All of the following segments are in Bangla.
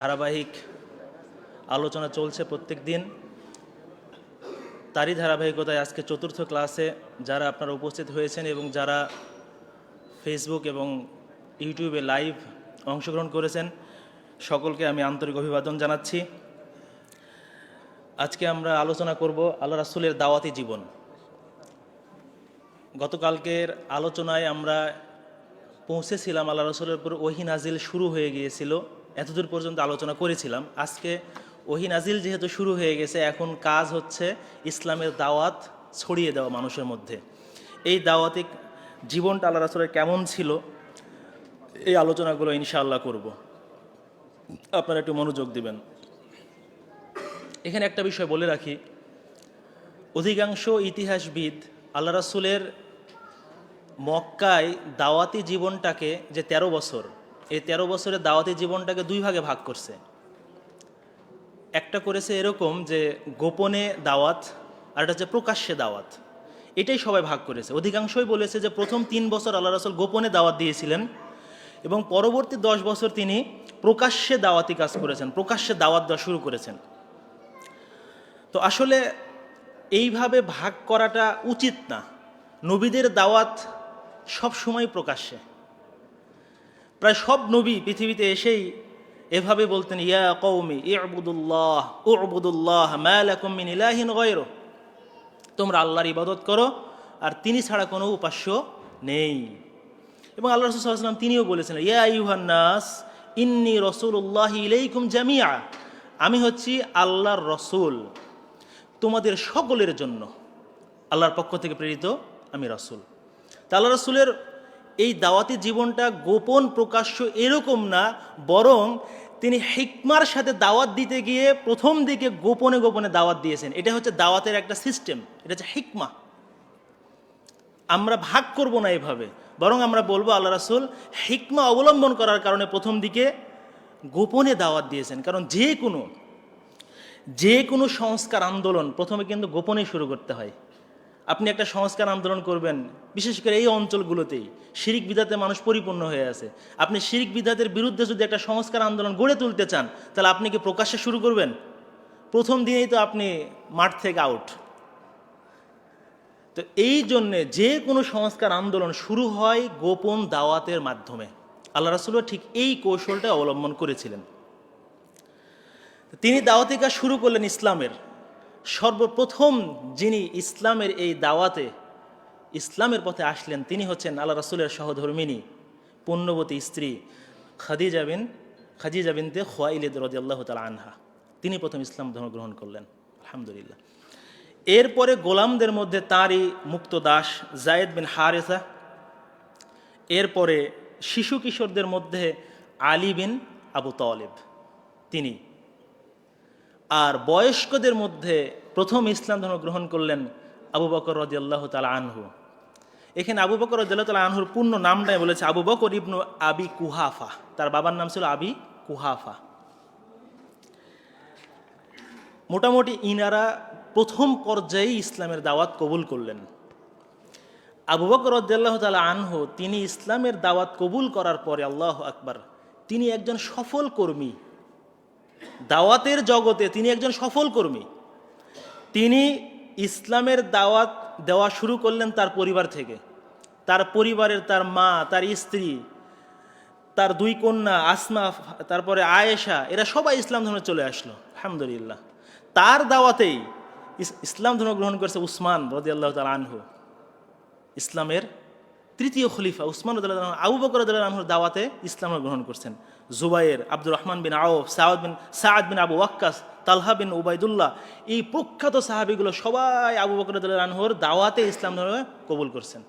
ধারাবাহিক আলোচনা চলছে প্রত্যেক দিন। তারই ধারাবাহিকতায় আজকে চতুর্থ ক্লাসে যারা আপনারা উপস্থিত হয়েছেন এবং যারা ফেসবুক এবং ইউটিউবে লাইভ অংশগ্রহণ করেছেন সকলকে আমি আন্তরিক অভিবাদন জানাচ্ছি। আজকে আমরা আলোচনা করব আল্লাহ রাসূলের দাওয়াতি জীবন। গতকালকের আলোচনায় আমরা পৌঁছেছিলাম আল্লাহ রাসূলের উপর ওহী নাজিল শুরু হয়ে গিয়েছিল, এতদূর পর্যন্ত আলোচনা করেছিলাম। আজকে ওহী নাজিল যেহেতু শুরু হয়ে গেছে, এখন কাজ হচ্ছে ইসলামের দাওয়াত ছড়িয়ে দেওয়া মানুষের মধ্যে। এই দাওয়াতি জীবনটা আল্লাহ রাসূলের কেমন ছিল এই আলোচনাগুলো ইনশাআল্লাহ করব। আপনারা একটু মনোযোগ দিবেন। এখানে একটা বিষয় বলে রাখি, অধিকাংশ ইতিহাসবিদ আল্লাহ রাসূলের মক্কায় দাওয়াতি জীবনটাকে যে 13 বছর, এই 13 বছরের দাওয়াতি জীবনটাকে দুই ভাগে ভাগ করছে। একটা করেছে এরকম যে গোপনে দাওয়াত, আর একটা হচ্ছে প্রকাশ্যে দাওয়াত। এটাই সবাই ভাগ করেছে। অধিকাংশই বলেছে যে প্রথম 3 বছর আল্লাহ রাসূল গোপনে দাওয়াত দিয়েছিলেন এবং পরবর্তী 10 বছর তিনি প্রকাশ্যে দাওয়াতি কাজ করেছেন, প্রকাশ্যে দাওয়াত দেওয়া শুরু করেছেন। তো আসলে এইভাবে ভাগ করাটা উচিত না। নবীদের দাওয়াত সব সময় প্রকাশ্যে। প্রায় সব নবী পৃথিবীতে এসেই এভাবে বলতেন, ইয়া কওমি ইউবুদুল্লাহ উবুদুল্লাহ মা লাকুম মিন ইলাহিন গায়রু, তোমরা আল্লাহর ইবাদত করো আর তিনি ছাড়া কোনো উপাস্য নেই। এবং আল্লাহ রাসূল সাল্লাল্লাহু আলাইহি ওয়াসাল্লাম তিনিও বলেছেন, ইয়া আইয়ুহান নাস ইন্নী রাসূলুল্লাহি ইলাইকুম জামিআ, আমি হচ্ছি আল্লাহর রসুল তোমাদের সকলের জন্য, আল্লাহর পক্ষ থেকে প্রেরিত আমি রাসূল। তা আল্লাহ রাসূলের এই দাওয়াতি জীবনটা গোপন প্রকাশ্য এরকম না, বরং তিনি হিকমার সাথে দাওয়াত দিতে গিয়ে প্রথম দিকে গোপনে গোপনে দাওয়াত দিয়েছেন। এটা হচ্ছে দাওয়াতের একটা সিস্টেম, এটা হচ্ছে হিকমা। আমরা ভাগ করব না এভাবে, বরং আমরা বলবো আল্লাহ রাসূল হিকমা অবলম্বন করার কারণে প্রথম দিকে গোপনে দাওয়াত দিয়েছেন। কারণ যে কোনো সংস্কার আন্দোলন প্রথমে কিন্তু গোপনে শুরু করতে হয়। আপনি একটা সংস্কার আন্দোলন করবেন, বিশেষ করে এই অঞ্চলগুলোতেই শিরিক বিদআতে মানুষ পরিপূর্ণ হয়ে আছে। আপনি শিরিক বিদআতের বিরুদ্ধে যদি একটা সংস্কার আন্দোলন গড়ে তুলতে চান, তাহলে আপনি কি প্রকাশ্যে শুরু করবেন? প্রথম দিনেই তো আপনি মাঠ থেকে আউট। তো এই জন্যে যে কোনো সংস্কার আন্দোলন শুরু হয় গোপন দাওয়াতের মাধ্যমে। আল্লাহ রাসূলও ঠিক এই কৌশলটা অবলম্বন করেছিলেন। তিনি দাওয়াতি কাজ শুরু করলেন ইসলামের। সর্বপ্রথম যিনি ইসলামের এই দাওয়াতে ইসলামের পথে আসলেন তিনি হচ্ছেন আল্লাহ রাসূলের সহধর্মিণী পুণ্যবতী স্ত্রী খাদিজা বিনতে খুয়াইলিদ রাদিয়াল্লাহু তাআলা আনহা। তিনি প্রথম ইসলাম ধর্ম গ্রহণ করলেন, আলহামদুলিল্লাহ। এরপরে গোলামদের মধ্যে তারই মুক্ত দাস যায়েদ বিন হারেসা, এরপরে শিশু কিশোরদের মধ্যে আলী বিন আবু তালেব তিনি, আর বয়স্কদের মধ্যে প্রথম ইসলাম ধর্ম গ্রহণ করলেন আবু বকর রাদিয়াল্লাহু তাআলা আনহু। এখানে আবু বকর রাদিয়াল্লাহু তাআলা আনহুর পূর্ণ নামটাই বলেছে আবু বকর ইবনু আবি কুহাফা। তার বাবার নাম ছিল আবি কুহাফা। মোটামুটি ইনারা প্রথম পর্যায়ে ইসলামের দাওয়াত কবুল করলেন। আবু বকর রাদিয়াল্লাহু তাআলা আনহু তিনি ইসলামের দাওয়াত কবুল করার পরে, আল্লাহু আকবার, তিনি একজন সফল কর্মী। দাওয়াতের জগতে তিনি একজন সফল কর্মী। তিনি ইসলামের দাওয়াত দেওয়া শুরু করলেন তার পরিবার থেকে। তার পরিবারের তার মা, তার স্ত্রী, তার 2 কন্যা আসমা, তারপরে আয়েশা, এরা সবাই ইসলাম ধর্মে চলে আসলো, আলহামদুলিল্লাহ। তার দাওয়াতেই ইসলাম ধর্ম গ্রহণ করেছে উসমান রাদিয়াল্লাহু তাআলা আনহু, ইসলামের 3য় খলিফা উসমান রাদিয়াল্লাহু আনহু। আবু বকর রাদিয়াল্লাহু আনহুর দাওয়াতে ইসলাম গ্রহণ করছেন জুবায়ের, আব্দুর রহমান বিন আউফ, সাআদ বিন আবু ওয়াক্কাস, তালহা বিন উবাইদুল্লাহ, এই প্রখ্যাত সাহাবীগুলো সবাই আবু বকর রাদিয়াল্লাহু আনহুর দাওয়াতে ইসলাম ধর্ম কবুল করছেন।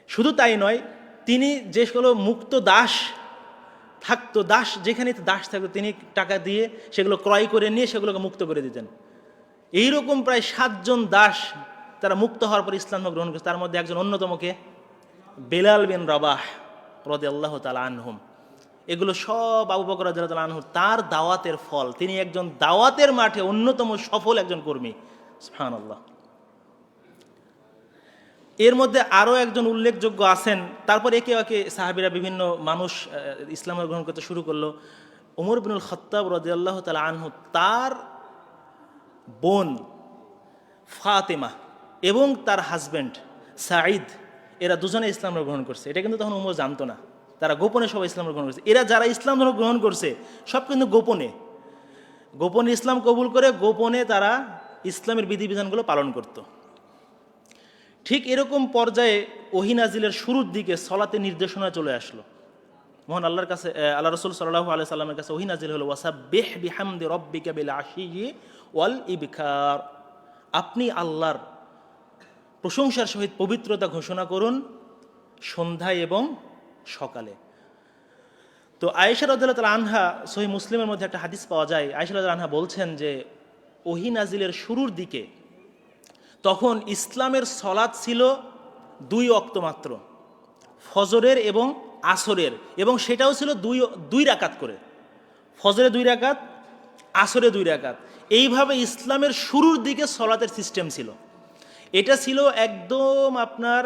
শুধু তাই নয়, তিনি যে সকল মুক্ত দাস থাকতো, যেখানে দাস থাকতো তিনি টাকা দিয়ে সেগুলো ক্রয় করে নিয়ে সেগুলোকে মুক্ত করে দিতেন। এইরকম প্রায় 7 জন দাস তারা মুক্ত হওয়ার পর ইসলাম গ্রহণ করেছে। তার মধ্যে একজন অন্যতমকে বেলাল বিন রাবাহ রাদিয়াল্লাহু তাআলা আনহুম। এগুলো সব আবু বকর রাদিয়াল্লাহু তাআলা আনহু তার দাওয়াতের ফল। তিনি একজন দাওয়াতের মাঠে অন্যতম সফল একজন কর্মী, সুবহানাল্লাহ। এর মধ্যে আরও একজন উল্লেখযোগ্য আছেন। তারপর একে একে সাহাবীরা বিভিন্ন মানুষ ইসলাম গ্রহণ করতে শুরু করলো। ওমর ইবনুল খাত্তাব রাদিয়াল্লাহু তাআলা আনহু, তার বোন ফাতেমা এবং তার হাজব্যান্ড সাঈদ, এরা দুজনে ইসলাম গ্রহণ করছে। এটা কিন্তু তখন ওমর জানতো না, তারা গোপনে সবাই ইসলাম গ্রহণ করছে। এরা যারা ইসলাম গ্রহণ করছে সব কিন্তু গোপনে গোপনে ইসলাম কবুল করে গোপনে তারা ইসলামের বিধিবিধানগুলো পালন করত। ঠিক এরকম পর্যায়ে ওহী নাজিলের শুরুর দিকে সলাতে নির্দেশনা চলে আসলো। মহান আল্লাহর কাছে, আল্লাহ রাসূল সাল্লাল্লাহু আলাইহি সাল্লামের কাছে ওহী নাজিল হলো, ওয়াসাব্বিহ বিহামদি রাব্বিকা বিল আশিয়্যি ওয়াল ইবকার, আপনি আল্লাহর প্রশংসার সহিত পবিত্রতা ঘোষণা করুন সন্ধ্যায় এবং সকালে। তো আয়েশা রাদিয়াল্লাহু তাআলা আনহা, সহিহ মুসলিমের মধ্যে একটা হাদিস পাওয়া যায়, আয়েশা রাদিয়াল্লাহু আনহা বলছেন যে ওহী নাজিলের শুরুর দিকে তখন ইসলামের সলাত ছিল 2 ওয়াক্ত মাত্র, ফজরের এবং আসরের, এবং সেটাও ছিল দুই রাকাত করে, ফজরে 2 রাকাত, আসরে 2 রাকাত। এইভাবে ইসলামের শুরুর দিকে সলাতের সিস্টেম ছিল। এটা ছিল একদম আপনার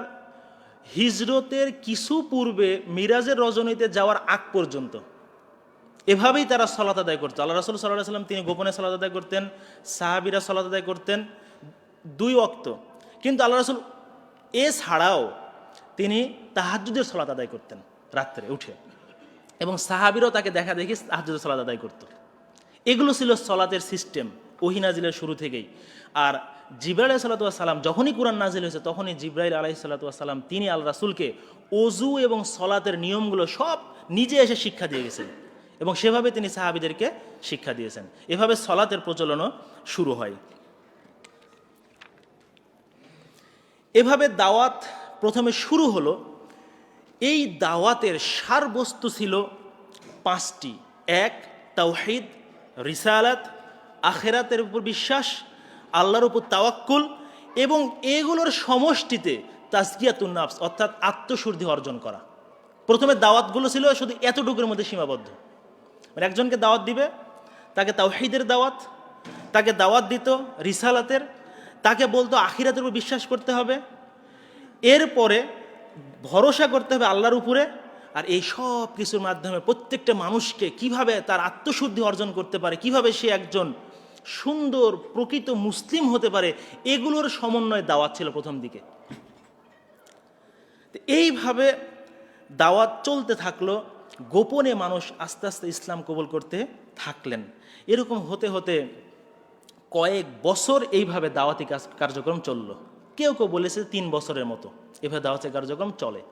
হিজরতের কিছু পূর্বে মিরাজের রজনীতে যাওয়ার আগ পর্যন্ত এভাবেই তারা সলাত আদায় করতো। আল্লাহ রাসূল সাল্লাল্লাহু আলাইহি ওয়াসাল্লাম তিনি গোপনে সলাত আদায় করতেন, সাহাবীরা সলাত আদায় করতেন 2 ওয়াক্ত। কিন্তু আল্লাহ রাসূল এছাড়াও তিনি তাহাজ্জুদের সলাত আদায় করতেন রাত্রে উঠে, এবং সাহাবীরাও তাকে দেখা দেখি তাহাজ্জুদের সলাত আদায় করত। এগুলো ছিল সলাতের সিস্টেম ওহী নাজিলের শুরু থেকেই। আর জিবরাইল আলাইহিস সালাতু ওয়াস সালাম যখনই কুরআন নাজিল হয়েছে তখনই জিবরাইল আলাইহিস সালাতু ওয়াস সালাম তিনি আল্লাহ রাসূলকে ওযু এবং সলাতের নিয়মগুলো সব নিজে এসে শিক্ষা দিয়ে গেছেন, এবং সেভাবে তিনি সাহাবীদেরকে শিক্ষা দিয়েছেন। এভাবে সলাতের প্রচলনও শুরু হয়। এভাবে দাওয়াত প্রথমে শুরু হলো। এই দাওয়াতের সারবস্তু ছিল 5টি। 1, তাওহীদ, রিসালাত, আখিরাতের উপর বিশ্বাস, আল্লাহর উপর তাওয়াক্কুল, এবং এগুলোর সমষ্টিতে তাজকিয়াতুন নাফস অর্থাৎ আত্মশুদ্ধি অর্জন করা। প্রথমে দাওয়াতগুলো ছিল শুধু এতটুকুর মধ্যে সীমাবদ্ধ। মানে একজনকে দাওয়াত দিবে, তাকে তাওহীদের দাওয়াত, তাকে দাওয়াত দিত রিসালাতের, তাকে বলতো আখিরাতের উপর বিশ্বাস করতে হবে, এরপরে ভরসা করতে হবে আল্লাহর উপরে। আর এই সব কিছুর মাধ্যমে প্রত্যেকটা মানুষকে কিভাবে তার আত্মশুদ্ধি অর্জন করতে পারে, কিভাবে সে একজন সুন্দর প্রকৃত মুসলিম হতে পারে, এগুলোর সমন্বয় দাওয়াত ছিল প্রথম দিকে। এইভাবে দাওয়াত চলতে থাকলো, গোপনে মানুষ আস্তে আস্তে ইসলাম কবুল করতে থাকলেন। এরকম হতে হতে কয়েক বছর এইভাবে দাওয়াতি কার্যক্রম চলল। কেউ কেউ বলেছে 3 বছরের মতো এভাবে দাওয়াতি কার্যক্রম চলে।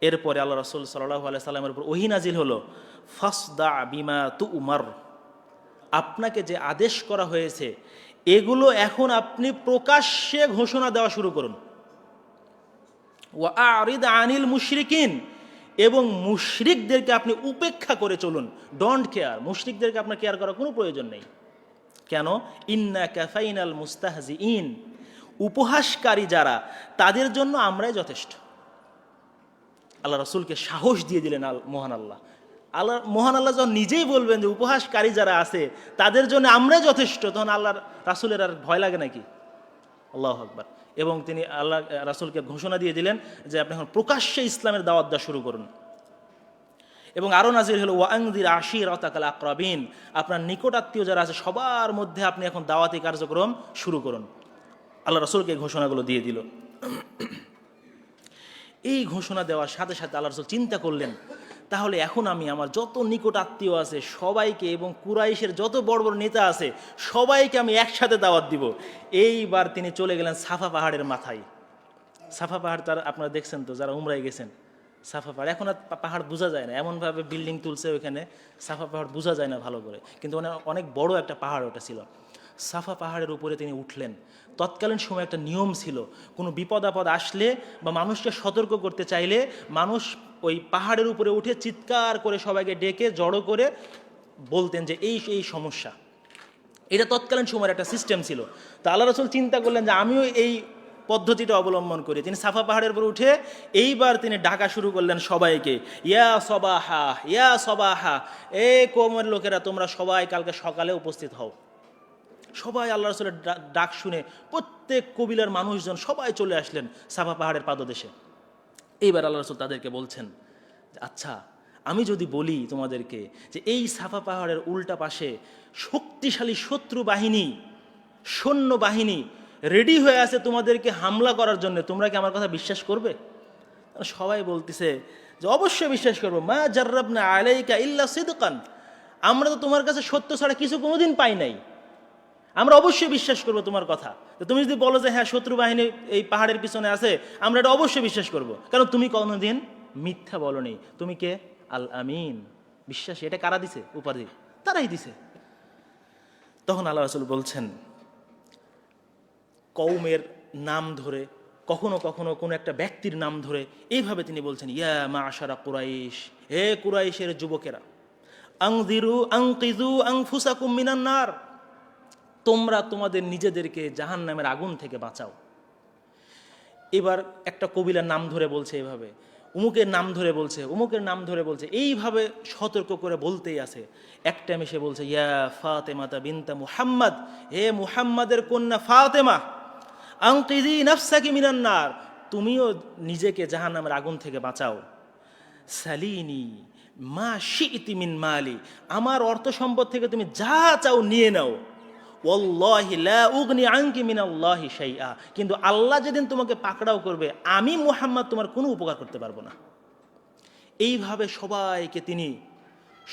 এরপরে আল্লাহ রাসূল সাল্লাল্লাহু আলাইহি সাল্লামের উপর ওহী নাজিল হলো, ফাসদা বিমা তুমার, আপনাকে যে আদেশ করা হয়েছে এগুলো এখন আপনি প্রকাশ্যে ঘোষণা দেওয়া শুরু করুন। ওয়া আরিদ আনিল মুশরিকিন, এবং মুশরিকদেরকে আপনি উপেক্ষা করে চলুন, ডোন্ট কেয়ার। মুশরিকদেরকে আপনার কেয়ার করার কোনো প্রয়োজন নেই। কেন? ইন্না কাফাইনাল মুস্তাহজিইন, উপহাসকারী যারা তাদের জন্য আমরাই যথেষ্ট। আল্লাহ রাসূলকে সাহস দিয়ে দিলেন মহান আল্লাহ। মহান আল্লাহ যখন নিজেই বলবেন যে উপহাসকারী যারা আছে তাদের জন্য আমরাই যথেষ্ট, তখন আল্লাহর রাসূলের আর ভয় লাগে নাকি? আল্লাহু আকবার। এবং তিনি আল্লাহ রাসূলকে ঘোষণা দিয়ে দিলেন যে আপনি এখন প্রকাশ্যে ইসলামের দাওয়াত দেওয়া শুরু করুন। এবং আরও নাজিল হলো, ওয়াংদির আশিরাতাকাল আকরাবিন, আপনার নিকটাত্মীয় যারা আছে সবার মধ্যে আপনি এখন দাওয়াতি কার্যক্রম শুরু করুন। আল্লাহ রাসূলকে ঘোষণাগুলো দিয়ে দিল। এই ঘোষণা দেওয়ার সাথে সাথে আল্লাহ রাসূল চিন্তা করলেন, তাহলে এখন আমি আমার যত নিকট আত্মীয় আছে সবাইকে, এবং কুরাইশের যত বড় বড় নেতা আছে সবাইকে আমি একসাথে দাওয়াত দিব। এইবার তিনি চলে গেলেন সাফা পাহাড়ের মাথায়। সাফা পাহাড় তার আপনারা দেখছেন তো, যারা উমরায় গেছেন, সাফা পাহাড় এখন আর পাহাড় বোঝা যায় না, এমনভাবে বিল্ডিং তুলছে ওইখানে, সাফা পাহাড় বোঝা যায় না ভালো করে, কিন্তু অনেক বড় একটা পাহাড় ওটা ছিল। সাফা পাহাড়ের উপরে তিনি উঠলেন। তৎকালীন সময় একটা নিয়ম ছিল, কোনো বিপদ আপদ আসলে বা মানুষকে সতর্ক করতে চাইলে মানুষ ওই পাহাড়ের উপরে উঠে চিৎকার করে সবাইকে ডেকে জড়ো করে বলতেন যে এই এই সমস্যা। এটা তৎকালীন সময়ের একটা সিস্টেম ছিল। তো আল্লাহ রাসূল চিন্তা করলেন যে আমিও এই পদ্ধতিটা অবলম্বন করি। তিনি সাফা পাহাড়ের উপর উঠে এইবার তিনি ডাকা শুরু করলেন সবাইকে, ইয়া সবাহা, ইয়া সবাহা, এ কওমের লোকেরা তোমরা সবাই কালকে সকালে উপস্থিত হও। সবাই আল্লাহ রাসূলের ডাক শুনে প্রত্যেক কবিলার মানুষজন সবাই চলে আসলেন সাফা পাহাড়ের পাদদেশে। এইবার আল্লাহ রাসূল তাদেরকে বলছেন, আচ্ছা আমি যদি বলি তোমাদেরকে যে এই সাফা পাহাড়ের উল্টা পাশে শক্তিশালী শত্রু বাহিনী, সৈন্য বাহিনী রেডি হয়ে আছে তোমাদেরকে হামলা করার জন্য, তোমরা কি আমার কথা বিশ্বাস করবে? সবাই বলতেছে যে অবশ্যই বিশ্বাস করবো। মা জাররাবনা আলাইকা ইল্লা সিদকান, আমরা তো তোমার কাছে সত্য ছাড়া কিছু কোনোদিন পাই নাই, আমরা অবশ্যই বিশ্বাস করবো তোমার কথা। তুমি যদি বলো যে হ্যাঁ শত্রু বাহিনী এই পাহাড়ের পিছনে আছে, আমরা এটা অবশ্যই বিশ্বাস করবো, কারণ তুমি কোনোদিন মিথ্যা বলনি। তুমি কে? আল আমিন, বিশ্বাস। এটা কারা দিছে উপাধি? তারাই দিছে। তখন আল্লাহ রাসূল বলছেন, কওমের নাম ধরে, কখনো কখনো কোনো একটা ব্যক্তির নাম ধরে এইভাবে তিনি বলছেন, ইয়া মাআশারা কুরাইশ, হে কুরাইশের যুবকেরা, আনযিরু আনকিযু আনফুসাকুম মিনান নার, তোমরা তোমাদের নিজেদেরকে জাহান্নামের আগুন থেকে বাঁচাও। এবার একটা কবিলার নাম ধরে বলছে, এইভাবে উমুকের নাম ধরে বলছে, উমুকের নাম ধরে বলছে, এইভাবে সতর্ক করে বলতেই আছে। একটা এসে বলছে, ইয়া ফাতেমাতা বিনতা মুহাম্মদ, হে মুহাম্মাদের কন্যা ফাতেমা, আনকিযি নাফসাকি মিনান নার, তুমিও নিজেকে জাহান্নামের আগুন থেকে বাঁচাও। সালিনি মা শিইতি মিন মালি, আমার অর্থ সম্পদ থেকে তুমি যা চাও নিয়ে নাও। ওয়াল্লাহি লা উগনি আনকি মিনাল্লাহি শাইআ, কিন্তু আল্লাহ যেদিন তোমাকে পাকড়াও করবে, আমি মুহাম্মদ তোমার কোনো উপকার করতে পারবো না। এইভাবে সবাইকে তিনি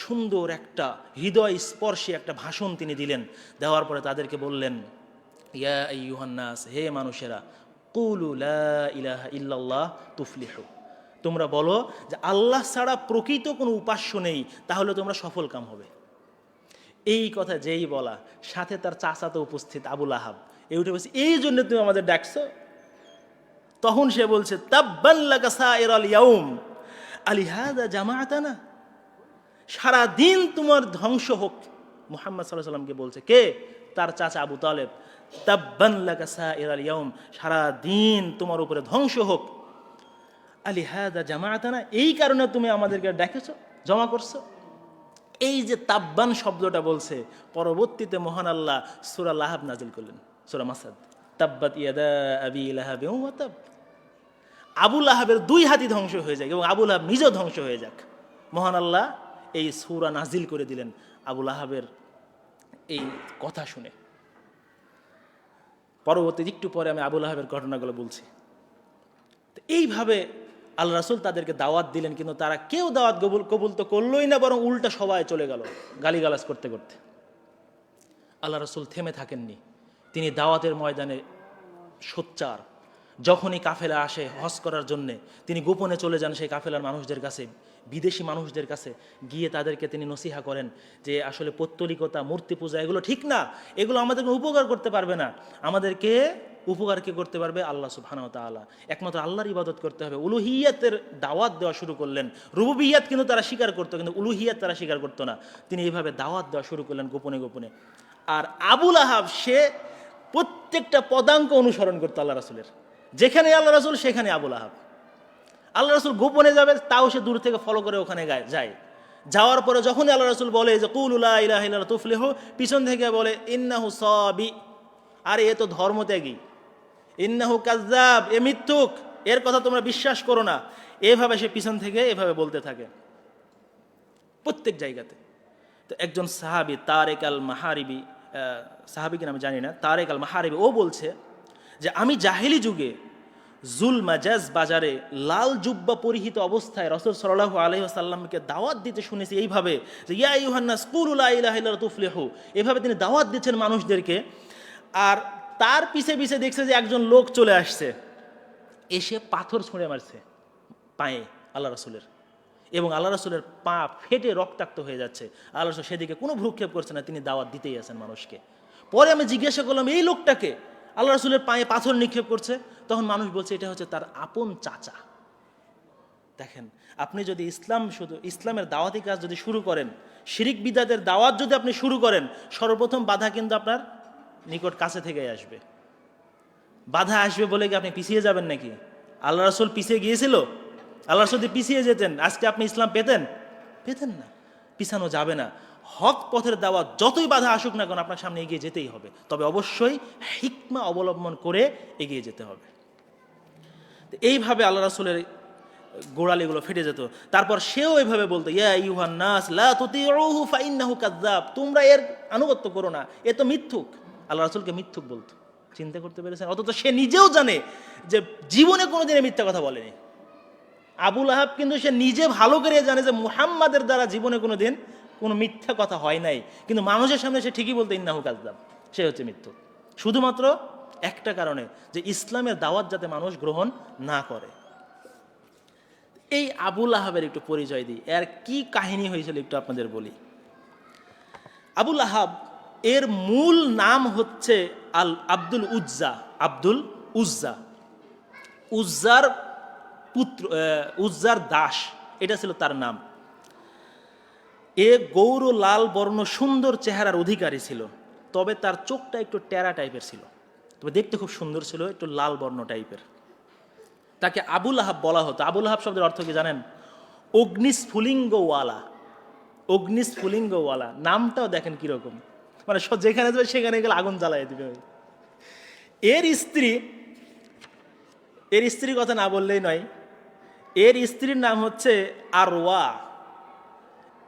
সুন্দর একটা হৃদয় স্পর্শী একটা ভাষণ তিনি দিলেন। দেওয়ার পরে তাদেরকে বললেন, ইয়া আইয়ুহান নাস, হে মানুষেরা, কুলু লা ইলাহা ইল্লাল্লাহ তুফলিহু, তোমরা বলো যে আল্লাহ ছাড়া প্রকৃত কোনো উপাস্য নেই, তাহলে তোমরা সফল কাম হবে। এই কথা যেই বলা, সাথে তার চাচাতো উপস্থিত আবু লাহাব, এই উঠে বলছে, এই জন্য তুমি আমাদের ডাকছো? তখন সে বলছে, তাব্বান লাকা সাইরাল ইয়াউম আলিহাযা জামাআতানা, সারা দিন তোমার ধ্বংস হোক। মুহাম্মদ সাল্লাল্লাহু আলাইহি ওয়াসাল্লামকে বলছে, কে? তার চাচা আবু তালেব। তাব্বান লাকা সাইরাল ইয়াউম, সারা দিন তোমার উপরে ধ্বংস হোক। আলিহাযা জামাআতানা, এই কারণে তুমি আমাদেরকে ডেকেছো, জমা করছো। এই যে তাব্বান শব্দটা বলছে, পরবর্তীতে মহান আল্লাহ সূরা লাহাব নাজিল করলেন, সূরা মাসাদ, তাব্বাত ইয়াদা আবি লাহাব ওয়া তাব, আবু লাহাবের দুই হাতই ধ্বংস হয়ে যায় এবং আবু লাহাব নিজেও ধ্বংস হয়ে যাক। মহান আল্লাহ এই সূরা নাজিল করে দিলেন আবু লাহাবের এই কথা শুনে। পরবর্তী একটু পরে আমি আবু লাহাবের ঘটনাগুলো বলছি। এইভাবে আল্লাহ রাসূল তাদেরকে দাওয়াত দিলেন, কিন্তু তারা কেউ দাওয়াত কবুল তো করলোই না, বরং উল্টা সবাই চলে গেল গালিগালাজ করতে করতে। আল্লাহ রাসূল থেমে থাকেননি, তিনি দাওয়াতের ময়দানে সোচ্চার। যখনই কাফেলা আসে হজ করার জন্যে, তিনি গোপনে চলে যান সেই কাফেলার মানুষদের কাছে, বিদেশি মানুষদের কাছে গিয়ে তাদেরকে তিনি নসিহা করেন যে আসলে পৌত্তলিকতা, মূর্তি পূজা এগুলো ঠিক না, এগুলো আমাদের কোনো উপকার করতে পারবে না। আমাদেরকে উপকার কে করতে পারবে? আল্লাহ সুবহানাহু ওয়া তাআলা। একমাত্র আল্লাহর ইবাদত করতে হবে। উলুহিয়াতের দাওয়াত দেওয়া শুরু করলেন। রুবুবিয়াত কিন্তু তারা স্বীকার করতো, কিন্তু উলুহিয়াত তারা স্বীকার করতো না। তিনি এইভাবে দাওয়াত দেওয়া শুরু করলেন গোপনে গোপনে। আর আবু লাহাব, সে প্রত্যেকটা পদাঙ্ক অনুসরণ করতো আল্লাহ রাসূলের। যেখানে আল্লাহ রাসূল সেখানে আবু লাহাব। আল্লাহ রাসূল গোপনে যাবে, তাও সে দূর থেকে ফলো করে ওখানে যায়। যাওয়ার পরে যখনই আল্লাহ রাসূল বলে যে কুলু লা ইলাহা ইল্লাল্লাহ তুফলিহু, পিছন থেকে বলে ইন্নাহু সাবি, আরে এ তো ধর্মত্যাগী, ইন্নাহু কাযযাব, এ মিথ্যুক, এর কথা তোমরা বিশ্বাস করো না। এভাবে সে পিছন থেকে এভাবে বলতে থাকে প্রত্যেক জায়গাতে। তো একজন সাহাবী তারেক আল মাহারিবি, সাহাবী কিনা আমি জানি না, তারেক আল মাহারিবি, ও বলছে যে আমি জাহেলি যুগে জুল মাজাজ বাজারে লাল জুব্বা পরিহিত অবস্থায় রাসূল সাল্লাল্লাহু আলাইহি ওয়াসাল্লামকে দাওয়াত দিতে শুনেছি এইভাবে যে ইয়া আইয়ুহান নাস কুলু লা ইলাহা ইল্লাল্লাহ তুফলিহু, এভাবে তিনি দাওয়াত দিচ্ছেন মানুষদেরকে। আর তার পিছে পিছে দেখছে যে একজন লোক চলে আসছে, এসে পাথর ছুঁড়ে মারছে পায়ে আল্লাহ রাসূলের, এবং আল্লাহ রাসূলের পা ফেটে রক্তাক্ত হয়ে যাচ্ছে। আল্লাহ রাসূল সেদিকে কোনো ভ্রুক্ষেপ করছে না, তিনি দাওয়াত দিতেই আছেন মানুষকে। পরে আমি জিজ্ঞাসা করলাম, এই লোকটাকে আল্লাহ রাসূলের পায়ে পাথর নিক্ষেপ করছে? তখন মানুষ বলছে এটা হচ্ছে তার আপন চাচা। দেখেন, আপনি যদি শুধু ইসলামের দাওয়াতি কাজ যদি শুরু করেন, শিরিক বিদআতের দাওয়াত যদি আপনি শুরু করেন, সর্বপ্রথম বাধা কিন্তু আপনার নিকট কাছে থেকেই আসবে। বাধা আসবে বলে কি আপনি পিছিয়ে যাবেন নাকি? আল্লাহ রাসূল পিছিয়ে গিয়েছিল? আল্লাহ রাসূল যদি পিছিয়ে যেতেন, আজকে আপনি ইসলাম পেতেন না। পিছানো যাবে না। হক পথের দাওয়াত যতই বাধা আসুক না কেন আপনার সামনে এগিয়ে যেতেই হবে, তবে অবশ্যই হিকমা অবলম্বন করে এগিয়ে যেতে হবে। এইভাবে আল্লাহ রাসূলের গোড়ালিগুলো ফেটে যেত। তারপর সেও এইভাবে বলতো, ইয়া আইয়ুহান নাস লা তুতিউহু ফাইন্নাহু কাযযাব, তোমরা এর আনুগত্য করো না, এ তো মিথ্যুক। আল্লাহ রাসূলকে মিথ্যুক বলতো, চিন্তা করতে পেরেছেন? অথচ সে নিজেও জানে যে জীবনে কোনোদিন মিথ্যা কথা বলেনি। আবু লাহাব কিন্তু সে নিজে ভালো করে জানে যে মুহাম্মাদের দ্বারা জীবনে কোনোদিন কোনো মিথ্যা কথা হয় নাই, কিন্তু মানুষের সামনে সে ঠিকই বলতো ইন্নাহু কাযযাব, সে হচ্ছে মিথ্যুক। শুধুমাত্র একটা কারণে, যে ইসলামের দাওয়াত যাতে মানুষ গ্রহণ না করে। এই আবু লাহাবের একটু পরিচয় দিই, এর কি কাহিনী হয়েছিল একটু আপনাদের বলি। আবু লাহাব এর মূল নাম হচ্ছে আব্দুল উজ্জা। আব্দুল উজ্জা, উজ্জার পুত্র, উজ্জার দাস, এটা ছিল তার নাম। এ গৌর লাল বর্ণ সুন্দর চেহারার অধিকারী ছিল, তবে তার চোখটা একটু টেরা টাইপের ছিল, তবে দেখতে খুব সুন্দর ছিল, একটু লাল বর্ণ টাইপের। তাকে আবু লাহাব বলা হতো। আবু লাহাব শব্দের অর্থ কি জানেন? অগ্নিস্ফুলিঙ্গওয়ালা। অগ্নিস্ফুলিঙ্গওয়ালা নামটাও দেখেন কিরকম, মানে যেখানে যাবে সেখানে গেলে আগুন জ্বালাই দিবে। এর স্ত্রীর কথা না বললেই নয়, এর স্ত্রীর নাম হচ্ছে আরওয়া।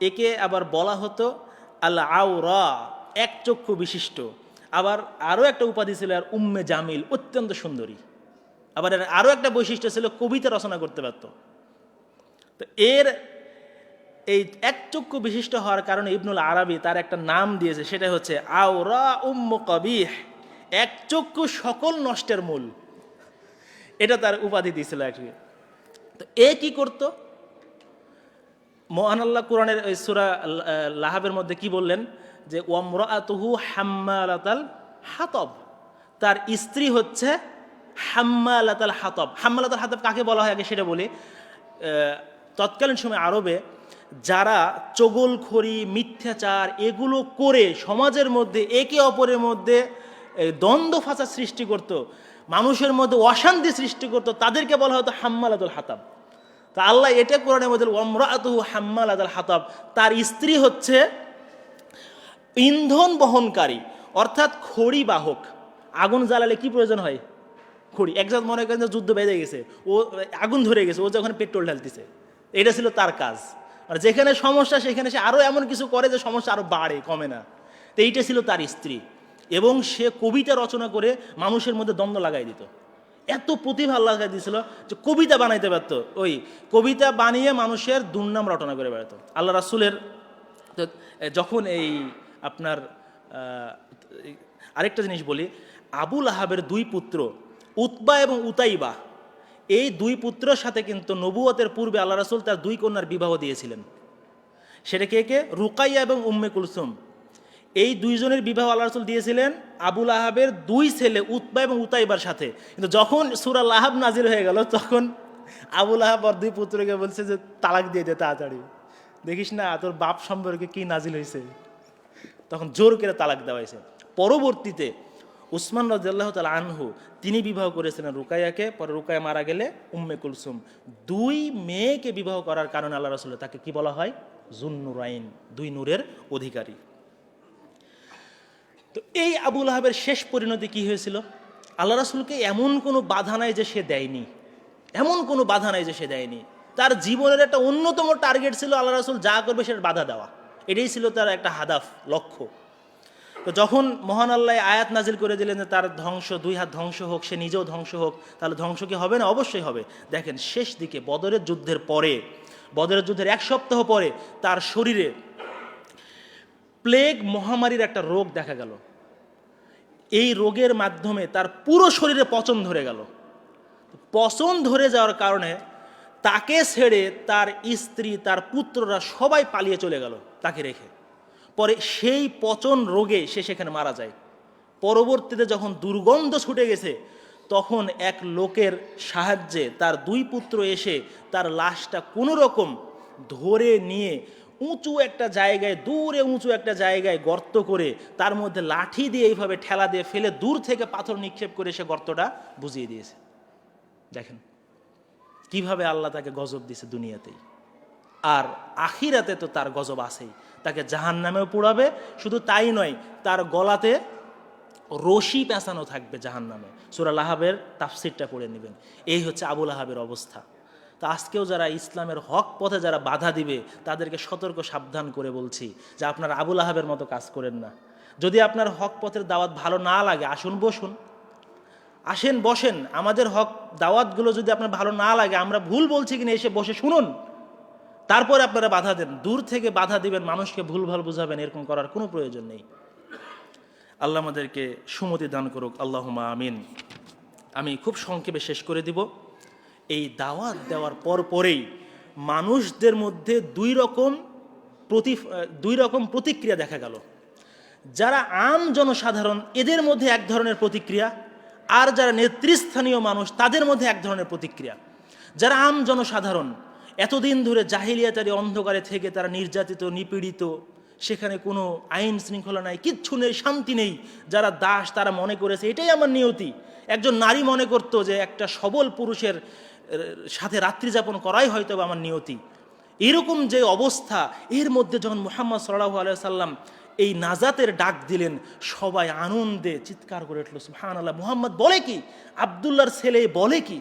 একে আবার বলা হতো আল আওরা, এক চক্ষু বিশিষ্ট। আবার আরও একটা উপাধি ছিল আর উম্মে জামিল, অত্যন্ত সুন্দরী। আবার এর আরও একটা বৈশিষ্ট্য ছিল, কবিতা রচনা করতে পারত। তো এর এই এক চক্ষু বিশিষ্ট হওয়ার কারণে ইবনুল আরাবি তার একটা নাম দিয়েছে, সেটা হচ্ছে আওরা উম্মু কবিহ, এক চক্ষু সকল নষ্টের মূল। এটা তার উপাধি দিয়েছিল আর কি। তো এ কি করত? মহান আল্লাহ কোরআনের ওই সূরা লাহাবের মধ্যে কি বললেন? যে ওয়ামরাআতুহু হাম্মালাতাল হাতব, তার স্ত্রী হচ্ছে হাম্মালাতাল হাতব। হাম্মালাতাল হাতব কাকে বলা হয় আগে সেটা বলি। তৎকালীন সময় আরবে যারা চগলখড়ি, মিথ্যাচার এগুলো করে সমাজের মধ্যে একে অপরের মধ্যে দ্বন্দ্ব ফাঁসা সৃষ্টি করত, মানুষের মধ্যে অশান্তি সৃষ্টি করত, তাদেরকে বলা হতো হাম্মালাতুল হাতাব। তা আল্লাহ এটা কোরআনের মধ্যে ওয়ামরাআতুহু হাম্মালাতাল হাতাব, তার স্ত্রী হচ্ছে ইন্ধন বহনকারী, অর্থাৎ খড়ি বাহক। আগুন জ্বালালে কি প্রয়োজন হয়? খড়ি। একজন মনে করেন যে যুদ্ধ বেঁধে গেছে, ও আগুন ধরে গেছে, ও যখন পেট্রোল ঢালতেছে, এটা ছিল তার কাজ। আর যেখানে সমস্যা সেখানে সে আরও এমন কিছু করে যে সমস্যা আরও বাড়ে, কমে না। তো এইটা ছিল তার স্ত্রী, এবং সে কবিতা রচনা করে মানুষের মধ্যে দ্বন্দ্ব লাগাই দিত। এত প্রতিভা আল্লাহ দিয়েছিল যে কবিতা বানাইতে পারত, ওই কবিতা বানিয়ে মানুষের দুর্নাম রটনা করে বেড়াতো। আল্লাহ রাসূলের যখন এই আপনার আরেকটা জিনিস বলি, আবু লাহাবের দুই পুত্র উতবা এবং উতাইবা, এই দুই পুত্রের সাথে কিন্তু নবুয়তের পূর্বে আল্লাহ রাসূল তার দুই কন্যার বিবাহ দিয়েছিলেন। সেটা কে কে? রুকাইয়া এবং উম্মে কুলসুম। এই দুইজনের বিবাহ আল্লাহ রাসূল দিয়েছিলেন আবু লাহাবের দুই ছেলে উতবা এবং উতাইবার সাথে। কিন্তু যখন সূরা লাহাব নাজিল হয়ে গেল, তখন আবু লাহাব আর দুই পুত্রকে বলছে যে তালাক দিয়ে দে তাড়াতাড়ি, দেখিস না তোর বাপ সম্পর্কে কি নাজিল হয়েছে। তখন জোর করে তালাক দেওয়া হয়েছে। পরবর্তীতে উসমান রাদিয়াল্লাহু তাআলা আনহু তিনি বিবাহ করেছিলেন রুকাইয়াকে, পরে রুকাইয়া মারা গেলে উম্মে কুলসুম। দুই মেয়েকে বিবাহ করার কারণে আল্লাহ রাসূল তাকে কি বলা হয়? যুন্নুরাইন, দুই নূরের অধিকারী। তো এই আবু লাহাবের শেষ পরিণতি কি হয়েছিল? আল্লাহ রাসূলকে এমন কোনো বাধা নাই যে সে দেয়নি, এমন কোনো বাধা নাই যে সে দেয়নি। তার জীবনের একটা অন্যতম টার্গেট ছিল আল্লাহ রাসূল যা করবে সেটা বাধা দেওয়া, এটাই ছিল তার একটা হাদাফ, লক্ষ্য। তো যখন মহান আল্লাহ আয়াত নাজিল করে দিলেন যে তার ধ্বংস, দুই হাত ধ্বংস হোক, সে নিজেও ধ্বংস হোক, তাহলে ধ্বংস কি হবে না? অবশ্যই হবে। দেখেন শেষ দিকে বদরের যুদ্ধের পরে, বদরের যুদ্ধের এক সপ্তাহ পরে তার শরীরে প্লেগ মহামারীর একটা রোগ দেখা গেল। এই রোগের মাধ্যমে তার পুরো শরীরে পচন ধরে গেল। পচন ধরে যাওয়ার কারণে তাকে ছেড়ে তার স্ত্রী, তার পুত্ররা সবাই পালিয়ে চলে গেল তাকে রেখে। পরে সেই পচন রোগে সে সেখানে মারা যায়। পরবর্তীতে যখন দুর্গন্ধ ছুটে গেছে, তখন এক লোকের সাহায্যে তার দুই পুত্র এসে তার লাশটা কোনো রকম ধরে নিয়ে উঁচু একটা জায়গায়, দূরে উঁচু একটা জায়গায় গর্ত করে তার মধ্যে লাঠি দিয়ে এইভাবে ঠেলা দিয়ে ফেলে দূর থেকে পাথর নিক্ষেপ করে সে গর্তটা বুঝিয়ে দিয়েছে। দেখেন কিভাবে আল্লাহ তাকে গজব দিয়েছে দুনিয়াতেই, আর আখিরাতে তো তার গজব আছেই। তাকে জাহান্নামেও পোড়াবে। শুধু তাই নয়, তার গলাতে রশি পেঁচানো থাকবে জাহান্নামে। সূরা লাহাবের তাফসিরটা পড়ে নেবেন। এই হচ্ছে আবু লাহাবের অবস্থা। তা আজকেও যারা ইসলামের হক পথে যারা বাধা দিবে তাদেরকে সতর্ক সাবধান করে বলছি যে আপনারা আবু লাহাবের মতো কাজ করেন না। যদি আপনার হক পথের দাওয়াত ভালো না লাগে, আসুন বসুন, আসেন বসেন। আমাদের হক দাওয়াতগুলো যদি আপনার ভালো না লাগে, আমরা ভুল বলছি কিনা এসে বসে শুনুন, তারপরে আপনারা বাধা দেন। দূর থেকে বাধা দিবেন, মানুষকে ভুল ভাল বুঝাবেন, এরকম করার কোনো প্রয়োজন নেই। আল্লাহ আমাদেরকে সুমতি দান করুক, আল্লাহুম্মা আমিন। আমি খুব সংক্ষেপে শেষ করে দিব। এই দাওয়াত দেওয়ার পরেই মানুষদের মধ্যে দুই রকম প্রতিক্রিয়া দেখা গেল। যারা আম জনসাধারণ এদের মধ্যে এক ধরনের প্রতিক্রিয়া, আর যারা নেতৃস্থানীয় মানুষ তাদের মধ্যে এক ধরনের প্রতিক্রিয়া। যারা আম জনসাধারণ এতদিন ধরে জাহিলিয়াতারি অন্ধকারে থেকে তারা নির্যাতিত, নিপীড়িত, সেখানে কোনো আইন শৃঙ্খলা নাই, কিচ্ছু নেই, শান্তি নেই। যারা দাস তারা মনে করেছে এটাই আমার নিয়তি। একজন নারী মনে করতো যে একটা সবল পুরুষের সাথে রাত্রি যাপন করাই হয়তো আমার নিয়তি। এরকম যে অবস্থা, এর মধ্যে যখন মুহাম্মদ সাল্লাল্লাহু আলাইহি সাল্লাম এই নাজাতের ডাক দিলেন, সবাই আনন্দে চিৎকার করে উঠল, সুবহানাল্লাহ, মুহাম্মদ বলে কি, আব্দুল্লাহর ছেলে বলে কি,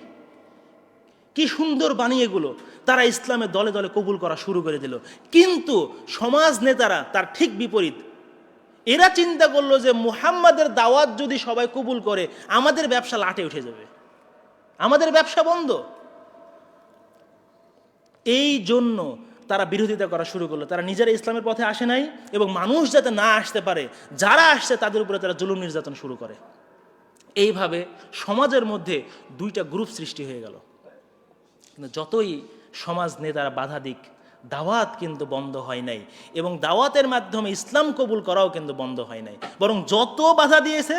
কি সুন্দর বাণী এগুলো। তারা ইসলামের দলে দলে কবুল করা শুরু করে দিল। কিন্তু সমাজ নেতারা তার ঠিক বিপরীত। এরা চিন্তা করলো যে মুহাম্মাদের দাওয়াত যদি সবাই কবুল করে, আমাদের ব্যবসা লাটে উঠে যাবে, আমাদের ব্যবসা বন্ধ। এই জন্য তারা বিরোধিতা করা শুরু করলো। তারা নিজেরা ইসলামের পথে আসে নাই, এবং মানুষ যাতে না আসতে পারে, যারা আসছে তাদের উপরে তারা জুলুম নির্যাতন শুরু করে। এইভাবে সমাজের মধ্যে দুইটা গ্রুপ সৃষ্টি হয়ে গেল। যতই সমাজ নেতারা বাধা দিক, দাওয়াত কিন্তু বন্ধ হয় নাই, এবং দাওয়াতের মাধ্যমে ইসলাম কবুল করাও কিন্তু বন্ধ হয় নাই। বরং যত বাধা দিয়েছে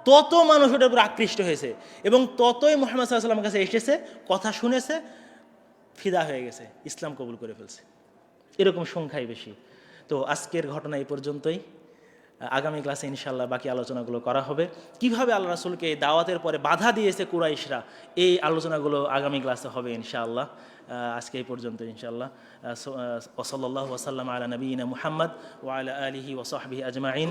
তত মানুষ ওটার উপর আকৃষ্ট হয়েছে, এবং ততই মুহাম্মদ সাল্লাল্লাহু আলাইহি ওয়াসাল্লামের কাছে এসেছে, কথা শুনেছে, ফিদা হয়ে গেছে, ইসলাম কবুল করে ফেলছে। এরকম সংখ্যাই বেশি। তো আজকের ঘটনা এই পর্যন্তই। আগামী ক্লাসে ইনশাল্লাহ বাকি আলোচনাগুলো করা হবে। কিভাবে আল্লাহ রাসূলকে এই দাওয়াতের পরে বাধা দিয়েছে কুরাইশরা, এই আলোচনাগুলো আগামী ক্লাসে হবে ইনশাআল্লাহ। আজকে এই পর্যন্ত ইনশাআল্লাহ। ওয়া সাল্লাল্লাহু ওয়া সাল্লাম আলা নবিয়িনা মুহাম্মদ ওয়া আলা আলিহি ওয়া সাহবিহি আজমাইন।